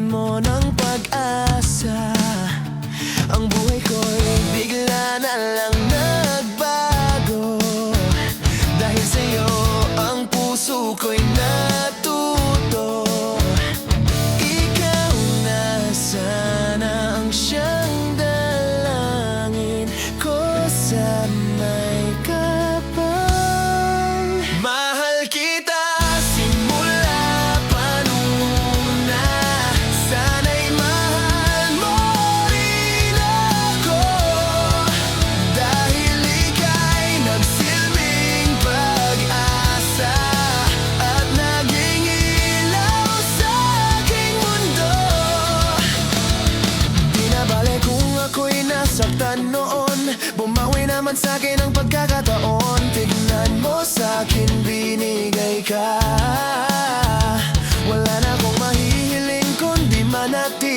binigyan mo ng pag-asa. Ang buhay ko'y bigla na lang nagbago. Dahil sa'yo ang puso ko'y natuto. Ikaw na sana ang siyang dalangin ko sa may kapal. Mahal kita simula pa nung una. Sana'y mahal mo rin ako. Dahil ika'y nagsilbing pag-asa at naging ilaw sa aking mundo. Di na bale kung ako'y nasaktan noon, bumawi naman sa'kin ang pagkakataon. Tignan mo sa'kin, binigay ka. Wala na akong mahihiling kundi manatili